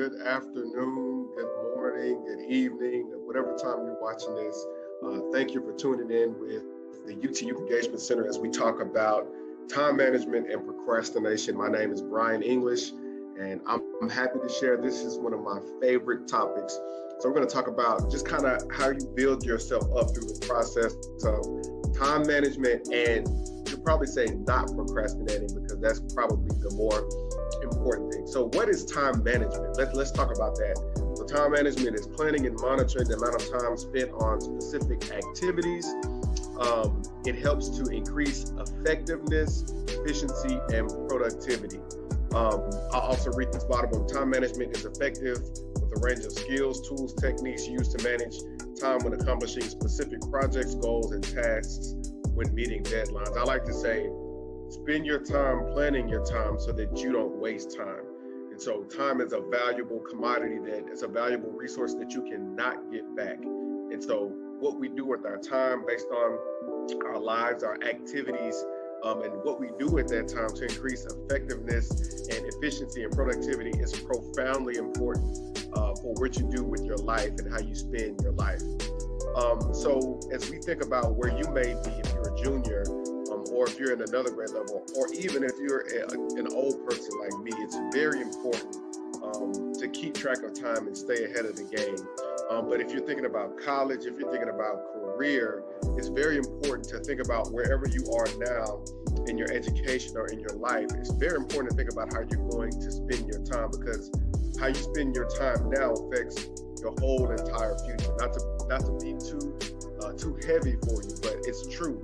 good afternoon, good morning, good evening, whatever time you're watching this. Thank you for tuning in with the UT Youth Engagement Center as we talk about time management and procrastination. My name is Brian English, and I'm happy to share this is one of my favorite topics. So we're going to talk about just kind of how you build yourself up through the process of time management, and you'll probably say not procrastinating because that's probably the more important thing. So what is time management? Let's talk about that. So time management is planning and monitoring the amount of time spent on specific activities. It helps to increase effectiveness, efficiency, and productivity. I'll also read this bottom one. Time management is effective with a range of skills, tools, techniques used to manage time when accomplishing specific projects, goals, and tasks when meeting deadlines. I like to say, spend your time planning your time so that you don't waste time. And so time is a valuable commodity, that it's a valuable resource that you cannot get back. And so what we do with our time based on our lives, our activities, and what we do at that time to increase effectiveness and efficiency and productivity is profoundly important for what you do with your life and how you spend your life. So as we think about where you may be if you're a junior, or if you're in another grade level, or even if you're an old person like me, it's very important to keep track of time and stay ahead of the game. But if you're thinking about college, if you're thinking about career, it's very important to think about wherever you are now in your education or in your life. It's very important to think about how you're going to spend your time, because how you spend your time now affects your whole entire future. Not to be too heavy for you, but it's true.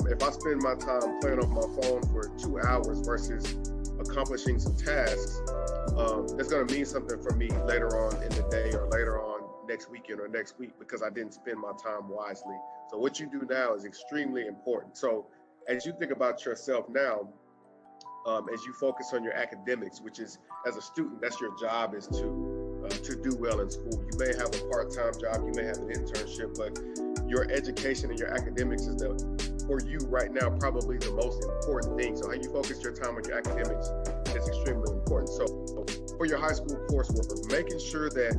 If I spend my time playing on my phone for 2 hours versus accomplishing some tasks, that's going to mean something for me later on in the day or later on next weekend or next week, because I didn't spend my time wisely. So what you do now is extremely important. So as you think about yourself now, as you focus on your academics, which is, as a student, that's your job, is to do well in school. You may have a part-time job, you may have an internship, but your education and your academics is for you right now probably the most important thing. So how you focus your time on your academics is extremely important. So for your high school coursework, making sure that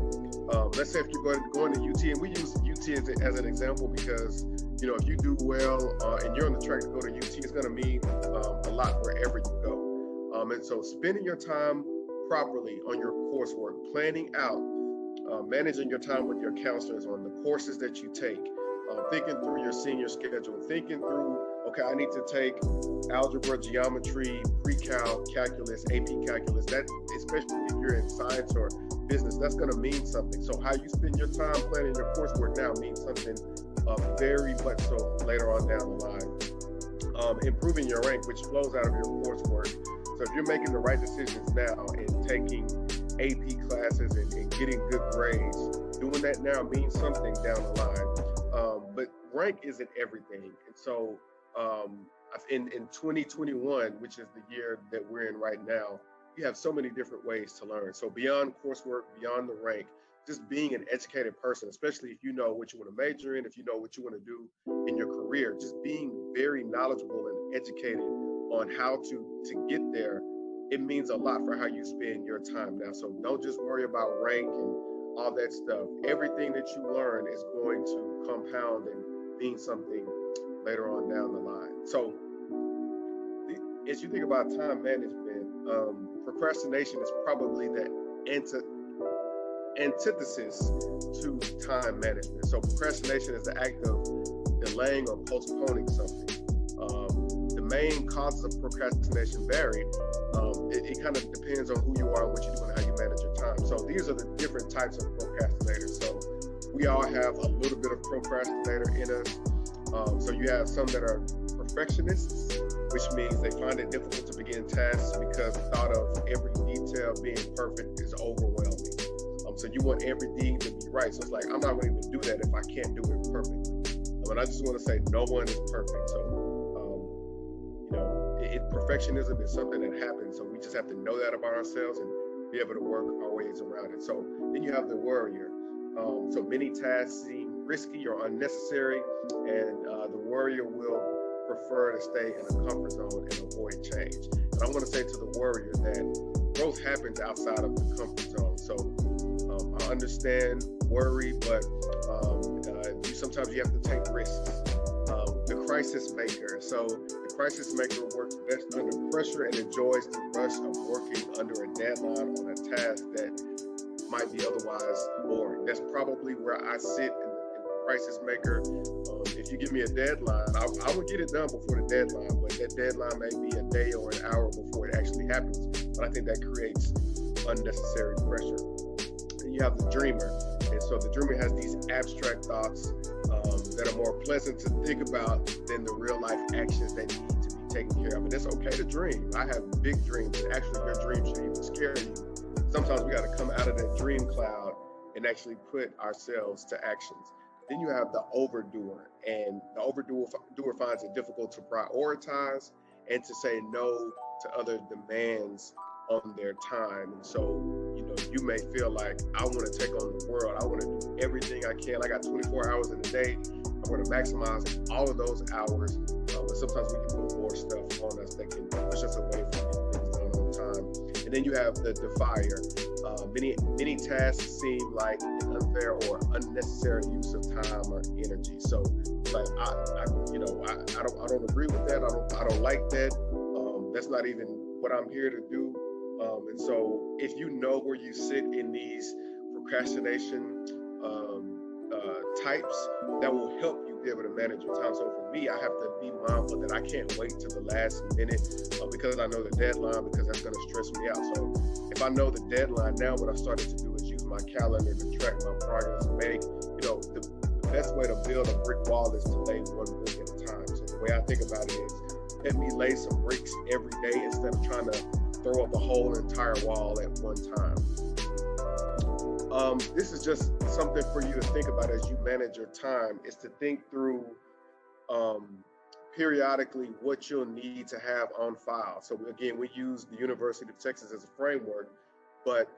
let's say if you're going to UT, and we use UT as an example because if you do well and you're on the track to go to UT, it's going to mean a lot wherever you go. And so spending your time properly on your coursework, planning out, managing your time with your counselors on the courses that you take, thinking through your senior schedule, thinking through, okay, I need to take algebra, geometry, pre-cal, calculus, AP calculus. That, especially if you're in science or business, that's going to mean something. So how you spend your time planning your coursework now means something very much so later on down the line. Improving your rank, which flows out of your coursework. So if you're making the right decisions now and taking AP classes and getting good grades, doing that now means something down the line. But rank isn't everything. And so in 2021, which is the year that we're in right now, you have so many different ways to learn. So beyond coursework, beyond the rank, just being an educated person, especially if you know what you want to major in, if you know what you want to do in your career, just being very knowledgeable and educated on how to get there, it means a lot for how you spend your time now. So don't just worry about rank and all that stuff. Everything that you learn is going to compound and mean something later on down the line. So as you think about time management, procrastination is probably the antithesis to time management. So procrastination is the act of delaying or postponing something. The main causes of procrastination vary. It kind of depends on who you are, what you do, and how you manage your time. So these are the different types of procrastinators. So we all have a little bit of procrastinator in us. So you have some that are perfectionists, which means they find it difficult to begin tasks because the thought of every detail being perfect is overwhelming. So you want everything to be right. So it's like, I'm not going to even do that if I can't do it perfectly. And I just want to say no one is perfect. So perfectionism is something that happens. So we just have to know that about ourselves and be able to work our ways around it. So then you have the worrier. So many tasks seem risky or unnecessary, and the worrier will prefer to stay in a comfort zone and avoid change. And I want to say to the worrier that growth happens outside of the comfort zone. So I understand worry, but sometimes you have to take risks. The crisis maker. So the crisis maker works best under pressure and enjoys the rush of working under a deadline on a task that might be otherwise boring. That's probably where I sit in the crisis maker. If you give me a deadline, I will get it done before the deadline, but that deadline may be a day or an hour before it actually happens. But I think that creates unnecessary pressure. And you have the dreamer. And so the dreamer has these abstract thoughts that are more pleasant to think about than the real life actions that need to be taken care of. And it's okay to dream. I have big dreams, and actually your dreams should even scare you. Sometimes we got to come out of that dream cloud and actually put ourselves to actions. Then you have the overdoer, and the overdoer finds it difficult to prioritize and to say no to other demands on their time. And so, you may feel like, I want to take on the world. I want to do everything I can. I got 24 hours in a day. I want to maximize all of those hours. But sometimes we can put more stuff on us that can push us away from getting things done on time. And then you have the defier. Many tasks seem like an unfair or unnecessary use of time or energy. So, like I don't agree with that. I don't like that. That's not even what I'm here to do. And so if you know where you sit in these procrastination types, that will help you be able to manage your time. So for me, I have to be mindful that I can't wait till the last minute because I know the deadline, because that's going to stress me out. So if I know the deadline now, what I started to do is use my calendar to track my progress and make, the best way to build a brick wall is to lay one brick at a time. So the way I think about it is, let me lay some bricks every day instead of trying to throw up a whole entire wall at one time. This is just something for you to think about as you manage your time, is to think through periodically what you'll need to have on file. So again, we use the University of Texas as a framework, but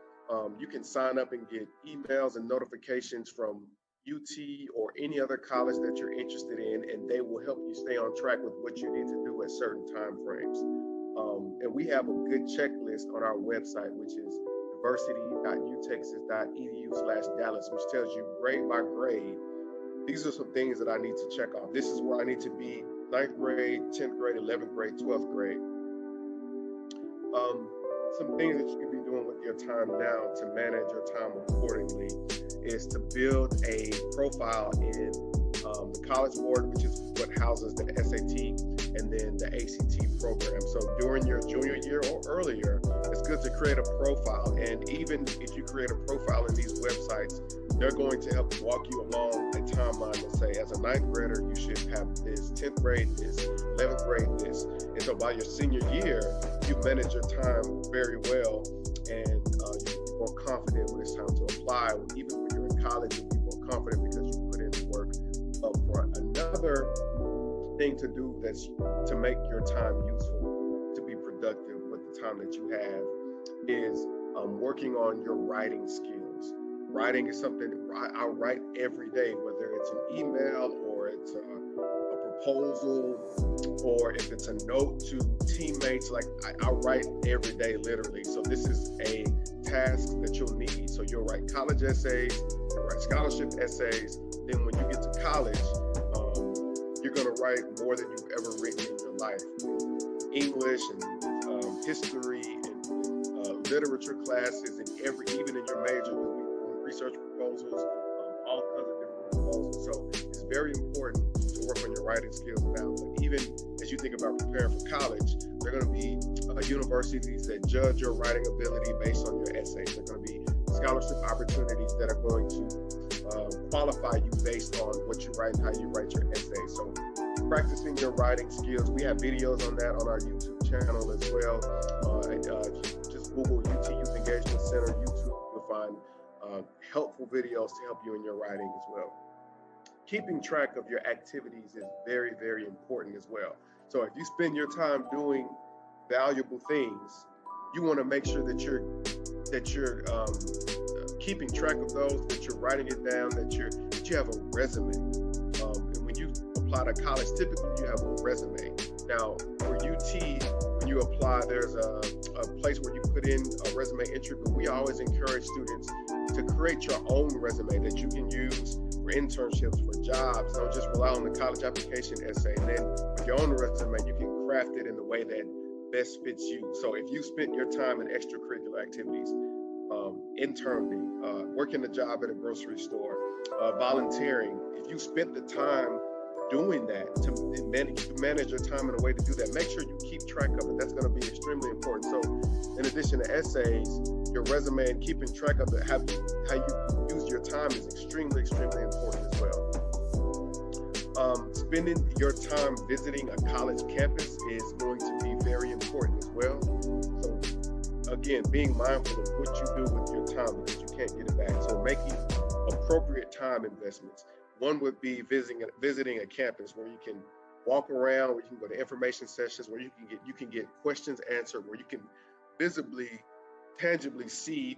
you can sign up and get emails and notifications from UT or any other college that you're interested in, and they will help you stay on track with what you need to do at certain time frames. And we have a good checklist on our website, which is diversity.utexas.edu/Dallas, which tells you grade by grade. These are some things that I need to check off. This is where I need to be: 9th grade, 10th grade, 11th grade, 12th grade. Some things that you can be doing with your time now to manage your time accordingly is to build a profile in the College Board, which is what houses the SAT and then the ACT program. So during your junior year or earlier, it's good to create a profile. And even if you create a profile in these websites, they're going to help walk you along a timeline to say, as a 9th grader, you should have this, 10th grade this, 11th grade this. And so by your senior year, you manage your time very well, and you're more confident when it's time to apply. Even when you're in college, you'll be more confident because you put in the work up front. Another thing to do that's to make your time useful, to be productive with the time that you have, is working on your writing skills. Writing is something I write every day, whether it's an email or it's a proposal, or if it's a note to teammates. Like I write every day, literally. So this is a task that you'll need. So you'll write college essays, you'll write scholarship essays. Then when you get to college, you're going to write more than you've ever written in your life. English and history and literature classes, and even in your major, research proposals, all kinds of different proposals. So it's very important to work on your writing skills now. But even as you think about preparing for college, there are going to be universities that judge your writing ability based on your essays. There are going to be scholarship opportunities that are going to qualify you based on what you write and how you write your essays. So practicing your writing skills, we have videos on that on our YouTube channel as well. Just Google UT Youth Engagement Center YouTube. You'll find helpful videos to help you in your writing as well. Keeping track of your activities is very, very important as well. So if you spend your time doing valuable things, you want to make sure that you're keeping track of those, that you're writing it down, that you have a resume. And when you apply to college, typically you have a resume. Now for UT, when you you apply, there's a place where you put in a resume entry, but we always encourage students to create your own resume that you can use for internships, for jobs. Don't just rely on the college application essay. And then with your own resume, you can craft it in the way that best fits you. So if you spent your time in extracurricular activities, interning, working a job at a grocery store, volunteering, if you spent the time doing that to manage your time in a way to do that, make sure you keep track of it. That's going to be extremely important. So in addition to essays, your resume and keeping track of it, how you use your time is extremely important as well. Spending your time visiting a college campus is going to be very important as well. So again, being mindful of what you do with your time, because you can't get it back. So making appropriate time investments. One would be visiting a campus where you can walk around, where you can go to information sessions, where you can get questions answered, where you can visibly, tangibly see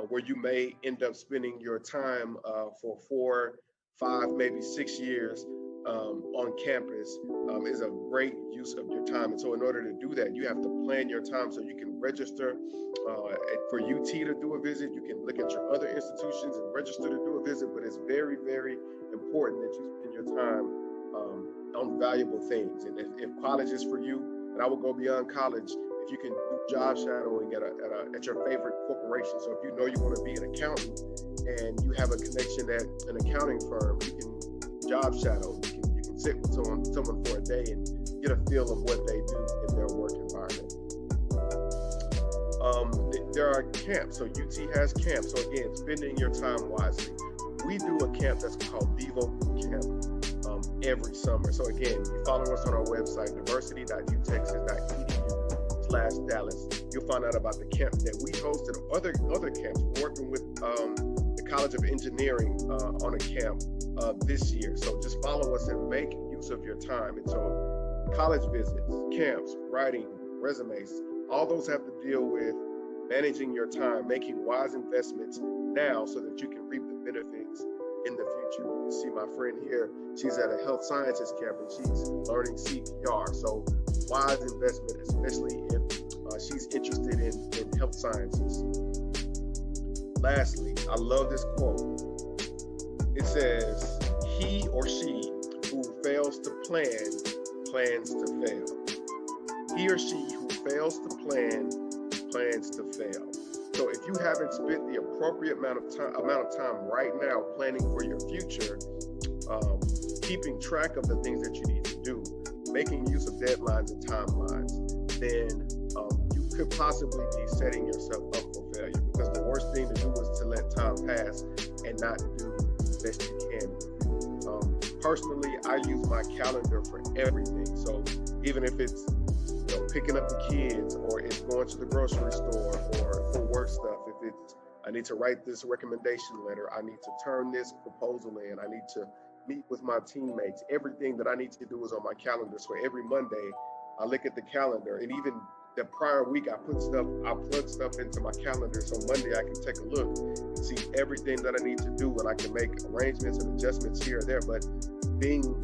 where you may end up spending your time for 4, 5, maybe 6 years on campus is a great use of your time. And so in order to do that, you have to plan your time so you can register for UT to do a visit. You can look at your other institutions and register to do a visit, but it's very, very important that you spend your time on valuable things. And if college is for you, and I will go beyond college, if you can do job shadowing at your favorite corporation. So if you know you want to be an accountant and you have a connection at an accounting firm, you can job shadow. You can sit with someone for a day and get a feel of what they do in their work environment. There are camps. So UT has camps. So again, spending your time wisely. We do a camp that's called Devo Camp every summer. So again, you follow us on our website, diversity.utexas.edu/Dallas. You'll find out about the camp that we host and other camps. We're working with the College of Engineering on a camp this year. So just follow us and make use of your time. And so college visits, camps, writing, resumes, all those have to deal with managing your time, making wise investments now so that you can reap the benefits in the future. You can see my friend here, she's at a health sciences camp and she's learning CPR. So wise investment, especially if she's interested in health sciences. Lastly, I love this quote. It says, "He or she who fails to plan, plans to fail." He or she who fails to plan, plans to fail. So if you haven't spent the appropriate amount of time right now planning for your future, keeping track of the things that you need to do, making use of deadlines and timelines, then you could possibly be setting yourself up for failure, because the worst thing to do is to let time pass and not do the best you can. Personally, I use my calendar for everything. So even if it's picking up the kids, or it's going to the grocery store, or for work stuff, if it's I need to write this recommendation letter, I need to turn this proposal in, I need to meet with my teammates, everything that I need to do is on my calendar. So every Monday I look at the calendar, and even the prior week I plug stuff into my calendar, so Monday I can take a look and see everything that I need to do, and I can make arrangements and adjustments here or there. But being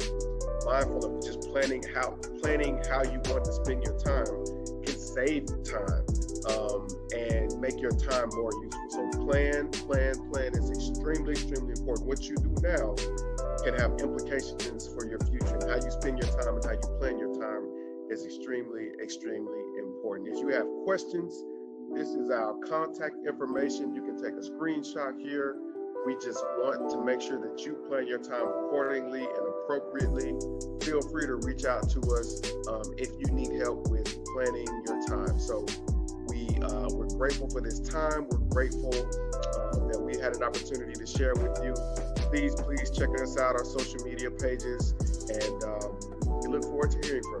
mindful of just planning how you want to spend your time can save time and make your time more useful. So plan is extremely important. What you do now can have implications for your future, and how you spend your time and how you plan your time is extremely important. If you have questions, this is our contact information. You can take a screenshot here. We just want to make sure that you plan your time accordingly and appropriately. Feel free to reach out to us if you need help with planning your time. So we're grateful for this time. We're grateful that we had an opportunity to share with you. Please check us out, our social media pages, and we look forward to hearing from you.